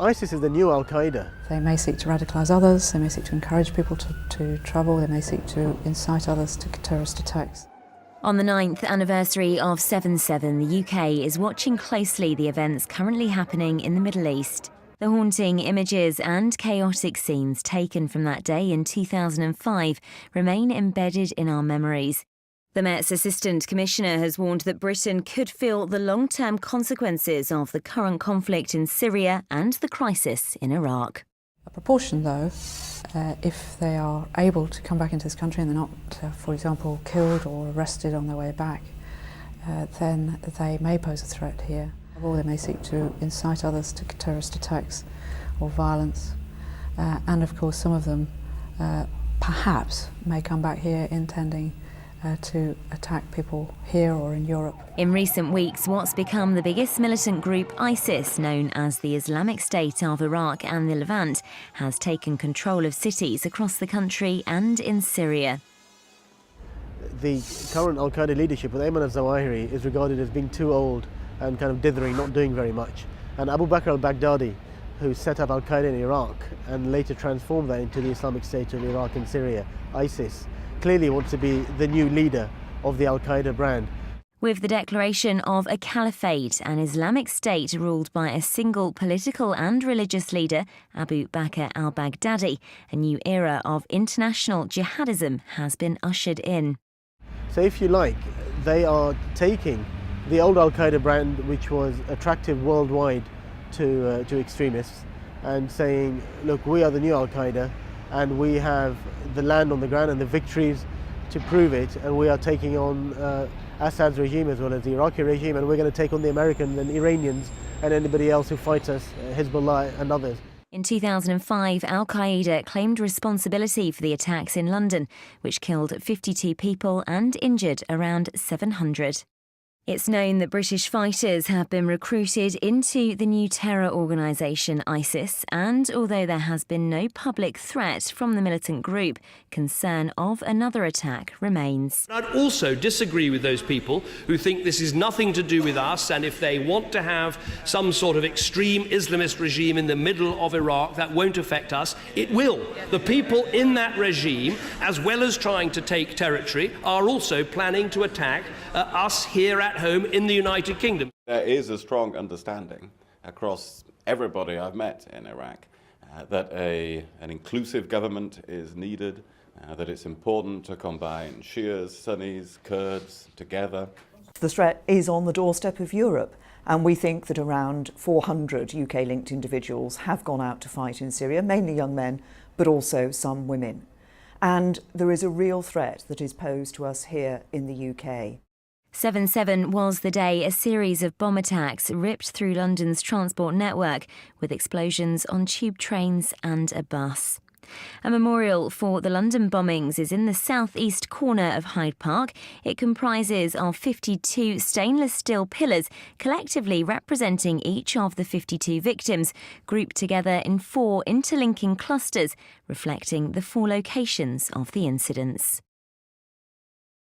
ISIS is the new Al-Qaeda. They may seek to radicalise others, they may seek to encourage people to travel, they may seek to incite others to terrorist attacks. On the 9th anniversary of 7/7, the UK is watching closely the events currently happening in the Middle East. The haunting images and chaotic scenes taken from that day in 2005 remain embedded in our memories. The Met's Assistant Commissioner has warned that Britain could feel the long-term consequences of the current conflict in Syria and the crisis in Iraq. A proportion, though, if they are able to come back into this country and they're not, for example, killed or arrested on their way back, then they may pose a threat here. Or they may seek to incite others to terrorist attacks or violence. And of course, some of them perhaps may come back here intending to attack people here or in Europe. In recent weeks, what's become the biggest militant group, ISIS, known as the Islamic State of Iraq and the Levant, has taken control of cities across the country and in Syria. The current Al-Qaeda leadership with Ayman al-Zawahiri is regarded as being too old and kind of dithering, not doing very much. And Abu Bakr al-Baghdadi, who set up Al-Qaeda in Iraq and later transformed that into the Islamic State of Iraq and Syria, ISIS, clearly wants to be the new leader of the Al-Qaeda brand. With the declaration of a caliphate, an Islamic State ruled by a single political and religious leader, Abu Bakr al-Baghdadi, a new era of international jihadism has been ushered in. So if you like, they are taking the old Al-Qaeda brand, which was attractive worldwide to extremists, and saying, look, we are the new Al-Qaeda and we have the land on the ground and the victories to prove it, and we are taking on Assad's regime as well as the Iraqi regime, and we're going to take on the Americans and Iranians and anybody else who fights us, Hezbollah and others. In 2005, Al-Qaeda claimed responsibility for the attacks in London, which killed 52 people and injured around 700. It's known that British fighters have been recruited into the new terror organisation ISIS, and although there has been no public threat from the militant group, concern of another attack remains. I'd also disagree with those people who think this is nothing to do with us, and if they want to have some sort of extreme Islamist regime in the middle of Iraq, that won't affect us. It will. The people in that regime, as well as trying to take territory, are also planning to attack us here at home in the United Kingdom. There is a strong understanding across everybody I've met in Iraq that an inclusive government is needed, that it's important to combine Shias, Sunnis, Kurds together. The threat is on the doorstep of Europe, and we think that around 400 UK-linked individuals have gone out to fight in Syria, mainly young men, but also some women. And there is a real threat that is posed to us here in the UK. 7/7 was the day a series of bomb attacks ripped through London's transport network, with explosions on tube trains and a bus. A memorial for the London bombings is in the southeast corner of Hyde Park. It comprises of 52 stainless steel pillars, collectively representing each of the 52 victims, grouped together in 4 interlinking clusters, reflecting the 4 locations of the incidents.